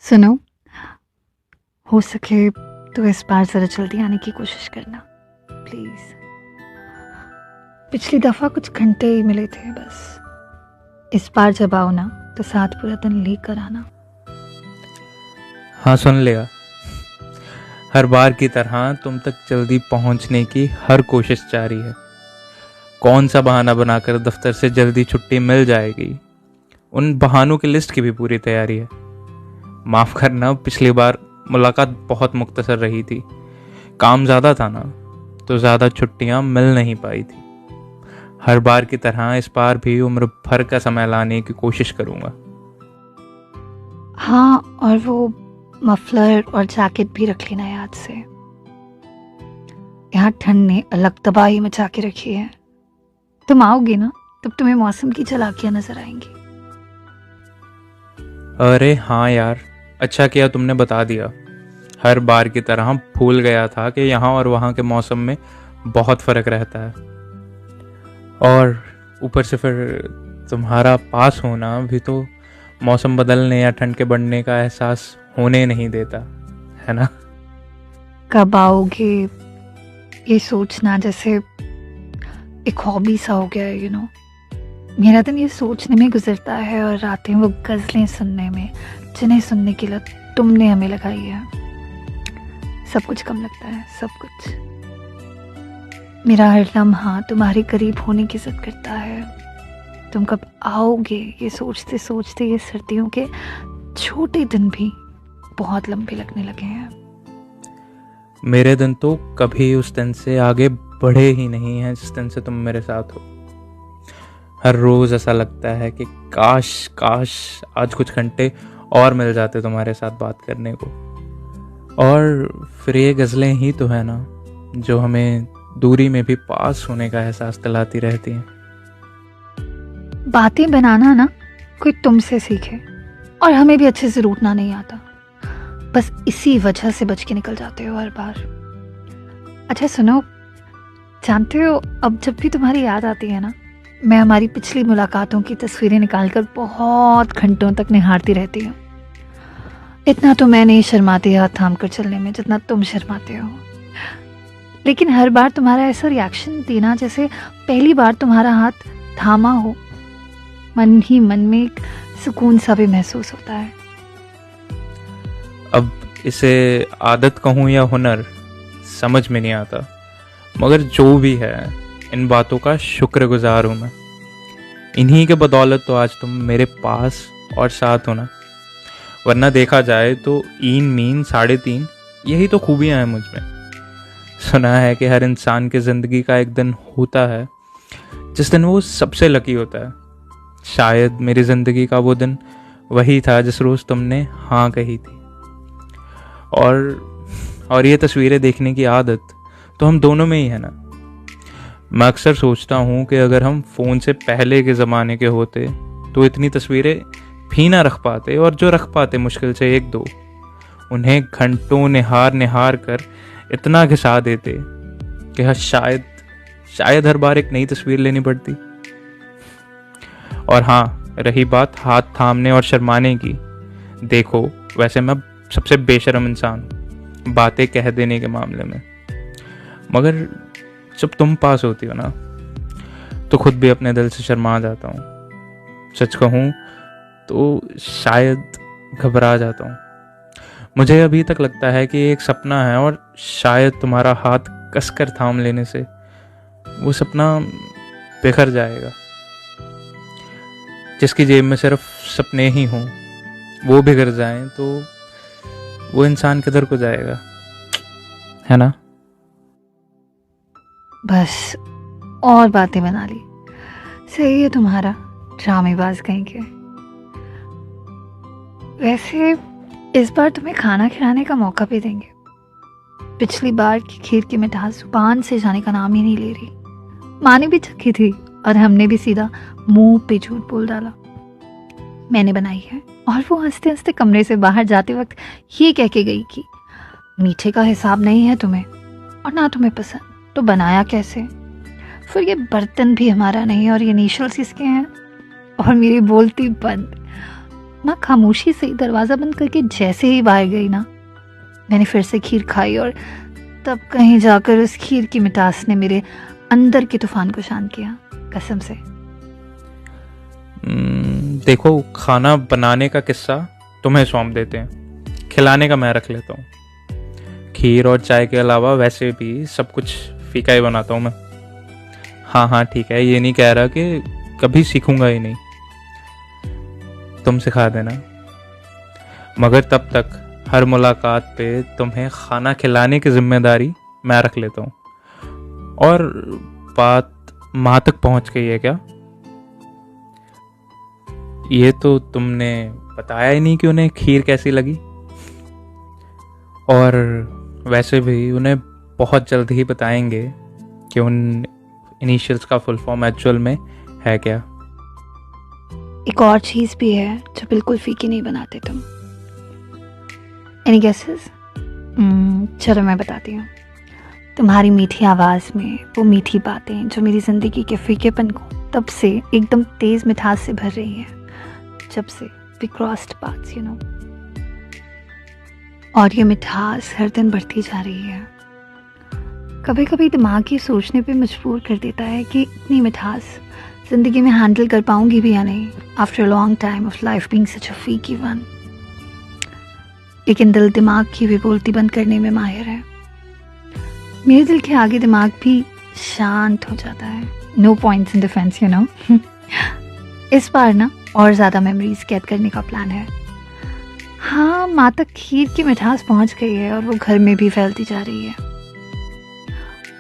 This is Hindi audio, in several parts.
सुनो, हो सके तो इस बार ज़रा जल्दी आने की कोशिश करना प्लीज़। पिछली दफ़ा कुछ घंटे ही मिले थे बस। इस बार जब आओ ना तो साथ पूरा दिन लेकर आना। हाँ, सुन लिया। हर बार की तरह तुम तक जल्दी पहुंचने की हर कोशिश जारी है। कौन सा बहाना बनाकर दफ्तर से जल्दी छुट्टी मिल जाएगी, उन बहानों की लिस्ट की भी पूरी तैयारी है। माफ़ करना, पिछली बार मुलाकात बहुत मुख्तसर रही थी। काम ज़्यादा था ना, तो ज़्यादा छुट्टियां मिल नहीं पाई थी। हर बार की तरह इस बार भी उम्र भर का समय लाने की कोशिश करूँगा। हाँ, और वो मफलर और जैकेट भी रख लेना याद से। यहाँ ठंड ने अलग तबाही मचा के रखी है। तुम आओगे ना तब तुम्हें मौसम की चालाकियां नजर आएंगी। अरे हाँ यार, अच्छा किया तुमने बता दिया। हर बार की तरह भूल गया था कि यहाँ और वहाँ के मौसम में बहुत फ़र्क रहता है। और ऊपर से फिर तुम्हारा पास होना भी तो मौसम बदलने या ठंड के बढ़ने का एहसास होने नहीं देता, है ना। कब आओगे ये सोचना जैसे एक हॉबी सा हो गया है, मेरा दिन ये सोचने में गुजरता है और रातें वो गज़लें सुनने में जिन्हें सुनने की लत तुमने हमें लगाई है। सब कुछ कम लगता है, सब कुछ। मेरा हर लम्हा तुम्हारे करीब होने की जिद करता है। तुम कब आओगे ये सोचते सोचते ये सर्दियों के छोटे दिन भी बहुत लंबे लगने लगे हैं। मेरे दिन तो कभी उस दिन से आगे बढ़े ही नहीं हैं जिस दिन से तुम मेरे साथ हो। हर रोज़ ऐसा लगता है कि काश काश आज कुछ घंटे और मिल जाते तुम्हारे साथ बात करने को। और फिर ये गज़लें ही तो है ना जो हमें दूरी में भी पास होने का एहसास दिलाती रहती हैं। बातें बनाना ना कोई तुमसे सीखे, और हमें भी अच्छे से रूठना नहीं आता। बस इसी वजह से बच के निकल जाते हो हर बार। अच्छा सुनो, जानते हो अब जब भी तुम्हारी याद आती है ना, मैं हमारी पिछली मुलाकातों की तस्वीरें निकालकर बहुत घंटों तक निहारती रहती हूँ। इतना तो मैं नहीं शर्माती हाथ थाम कर चलने में जितना तुम शर्माते हो। लेकिन हर बार तुम्हारा ऐसा रिएक्शन देना जैसे पहली बार तुम्हारा हाथ थामा हो, मन ही मन में एक सुकून सा भी महसूस होता है। अब इसे आदत कहूँ या हुनर समझ में नहीं आता, मगर जो भी है इन बातों का शुक्रगुजार हूँ मैं। इन्हीं के बदौलत तो आज तुम मेरे पास और साथ हो ना। वरना देखा जाए तो ईन मीन 3.5 यही तो खूबियाँ हैं मुझ में। सुना है कि हर इंसान की ज़िंदगी का एक दिन होता है जिस दिन वो सबसे लकी होता है। शायद मेरी ज़िंदगी का वो दिन वही था जिस रोज़ तुमने हाँ कही थी। और ये तस्वीरें देखने की आदत तो हम दोनों में ही है ना। मैं अक्सर सोचता हूँ कि अगर हम फ़ोन से पहले के ज़माने के होते तो इतनी तस्वीरें भी ना रख पाते, और जो रख पाते मुश्किल से 1-2, उन्हें घंटों निहार निहार कर इतना घिसा देते कि हाँ शायद हर बार एक नई तस्वीर लेनी पड़ती। और हाँ, रही बात हाथ थामने और शर्माने की, देखो वैसे मैं सबसे बेशर्म इंसान हूँ बातें कह देने के मामले में, मगर जब तुम पास होती हो ना तो खुद भी अपने दिल से शर्मा जाता हूँ। सच कहूँ तो शायद घबरा जाता हूँ। मुझे अभी तक लगता है कि एक सपना है और शायद तुम्हारा हाथ कसकर थाम लेने से वो सपना बिखर जाएगा। जिसकी जेब में सिर्फ सपने ही हों वो बिखर जाएं तो वो इंसान किधर को जाएगा, है ना। बस और बातें बना ली। सही है तुम्हारा ड्रामेबाज कहीं के। वैसे इस बार तुम्हें खाना खिलाने का मौका भी देंगे। पिछली बार की खीर की मिठास जुबान से जाने का नाम ही नहीं ले रही। माँ ने भी चखी थी और हमने भी सीधा मुंह पे झूठ बोल डाला। मैंने बनाई है, और वो हंसते हंसते कमरे से बाहर जाते वक्त ये कह के गई कि मीठे का हिसाब नहीं है तुम्हें, और ना तुम्हें पसंद, तो बनाया कैसे। फिर ये बर्तन भी हमारा नहीं और ये इनिशियल्स किसके हैं, और मेरी बोलती बंद। माँ खामोशी से दरवाज़ा बंद करके जैसे ही बाहर गई ना, मैंने फिर से खीर खाई और तब कहीं जाकर उस खीर की मिठास ने मेरे अंदर के तूफान को शांत किया, कसम से। देखो, खाना बनाने का किस्सा तुम्हें सौंप देते हैं, खिलाने का मैं रख लेता हूँ। खीर और चाय के अलावा वैसे भी सब कुछ फीका ही बनाता हूँ मैं। हाँ ठीक है, ये नहीं कह रहा कि कभी सीखूंगा ही नहीं, तुम सिखा देना। मगर तब तक हर मुलाकात पे तुम्हें खाना खिलाने की जिम्मेदारी मैं रख लेता हूँ। और बात माँ तक पहुँच गई है क्या? ये तो तुमने बताया ही नहीं कि उन्हें खीर कैसी लगी। और वैसे भी उन्हें बहुत जल्द ही बताएंगे कि उन इनिशियल्स का फुल फॉर्म एक्चुअल में है क्या। एक और चीज़ भी है जो बिल्कुल फीकी नहीं बनाते तुम। Any guesses? चलो मैं बताती हूँ। तुम्हारी मीठी आवाज़ में वो मीठी बातें जो मेरी ज़िंदगी के फीकेपन को तब से एकदम तेज़ मिठास से भर रही है जब से we crossed paths, you know. और ये मिठास हर दिन बढ़ती जा रही है। कभी कभी दिमाग ये सोचने पे मजबूर कर देता है कि इतनी मिठास ज़िंदगी में हैंडल कर पाऊंगी भी या नहीं, after a long time of life being such a फीकी वन। लेकिन दिल दिमाग की भी बोलती बंद करने में माहिर है। मेरे दिल के आगे दिमाग भी शांत हो जाता है। No points in defence, you know. इस बार ना और ज़्यादा मेमोरीज कैद करने का प्लान है। हाँ, माँ तक खीर की मिठास पहुँच गई है और वो घर में भी फैलती जा रही है।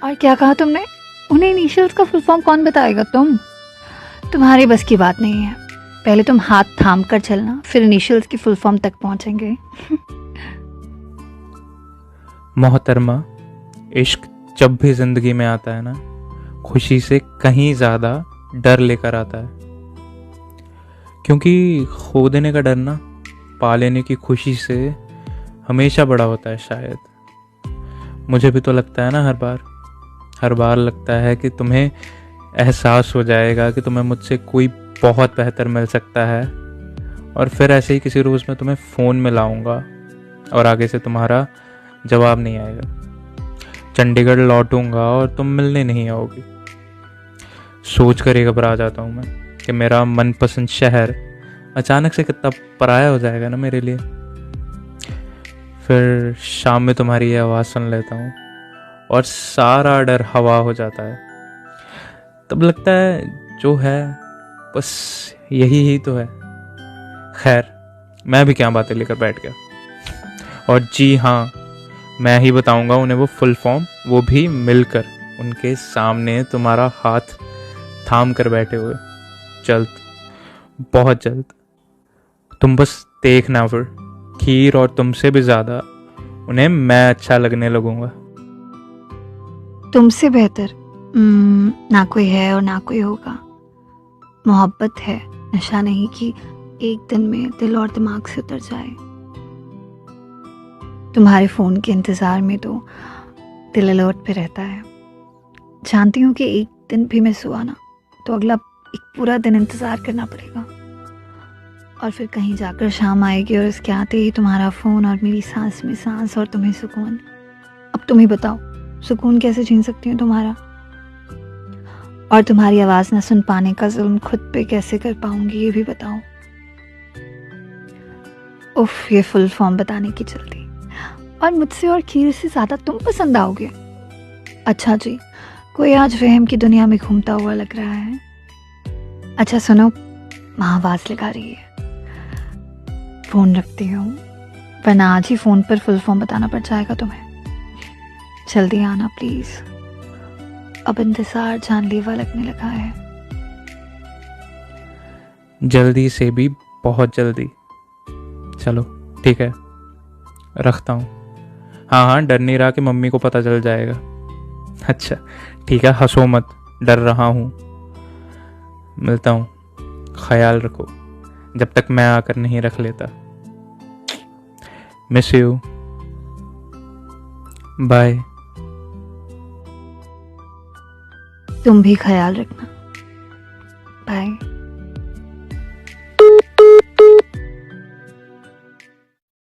और क्या कहा तुमने? उन्हें इनिशियल्स का फुल फॉर्म कौन बताएगा? तुम्हारे बस की बात नहीं है। पहले तुम हाथ थाम कर चलना, फिर इनिशियल्स की फुल फॉर्म तक पहुंचेंगे। मोहतरमा, इश्क जब भी जिंदगी में आता है ना, खुशी से कहीं ज़्यादा डर लेकर आता है। क्योंकि खो देने का डर ना पा लेने की खुशी से हमेशा बड़ा होता है शायद। मुझे भी तो लगता है ना, हर बार लगता है कि तुम्हें एहसास हो जाएगा कि तुम्हें मुझसे कोई बहुत बेहतर मिल सकता है, और फिर ऐसे ही किसी रोज़ मैं तुम्हें फ़ोन में लाऊंगा और आगे से तुम्हारा जवाब नहीं आएगा। चंडीगढ़ लौटूंगा और तुम मिलने नहीं आओगी। सोच कर ही घबरा जाता हूँ मैं कि मेरा मनपसंद शहर अचानक से कितना पराया हो जाएगा ना मेरे लिए। फिर शाम में तुम्हारी ये आवाज़ सुन लेता हूँ और सारा डर हवा हो जाता है। तब लगता है जो है बस यही ही तो है। खैर, मैं भी क्या बातें लेकर बैठ गया। और जी हाँ, मैं ही बताऊंगा उन्हें वो फुल फॉर्म, वो भी मिलकर उनके सामने तुम्हारा हाथ थाम कर बैठे हुए। जल्द, बहुत जल्द। तुम बस देखना, फिर खीर और तुमसे भी ज़्यादा उन्हें मैं अच्छा लगने लगूंगा। तुमसे बेहतर ना कोई है और ना कोई होगा। मोहब्बत है, नशा नहीं कि एक दिन में दिल और दिमाग से उतर जाए। तुम्हारे फ़ोन के इंतज़ार में तो दिल अलर्ट पे रहता है। जानती हूँ कि एक दिन भी मिस हुआ ना तो अगला एक पूरा दिन इंतज़ार करना पड़ेगा। और फिर कहीं जाकर शाम आएगी और इसके आते ही तुम्हारा फ़ोन और मेरी सांस में सांस और तुम्हें सुकून। अब तुम ही बताओ, सुकून कैसे छीन सकती हूँ तुम्हारा? और तुम्हारी आवाज़ न सुन पाने का जुल्म खुद पे कैसे कर पाऊंगी, ये भी बताओ। उफ, ये फुल फॉर्म बताने की जल्दी। और मुझसे और खीर से ज़्यादा तुम पसंद आओगे। अच्छा जी, कोई आज वहम की दुनिया में घूमता हुआ लग रहा है। अच्छा सुनो, माँ आवाज़ लगा रही है। फ़ोन रखती हूँ, वरना आज ही फ़ोन पर फुल फॉर्म बताना पड़ जाएगा तुम्हें। जल्दी आना प्लीज़, अब इंतज़ार जानलेवा लगने लगा है। जल्दी से भी बहुत जल्दी। चलो ठीक है, रखता हूँ। हाँ, डर नहीं रहा कि मम्मी को पता चल जाएगा। अच्छा ठीक है, हंसो मत, डर रहा हूँ। मिलता हूँ, ख्याल रखो जब तक मैं आकर नहीं रख लेता। Miss you, bye. तुम भी ख्याल रखना, बाय।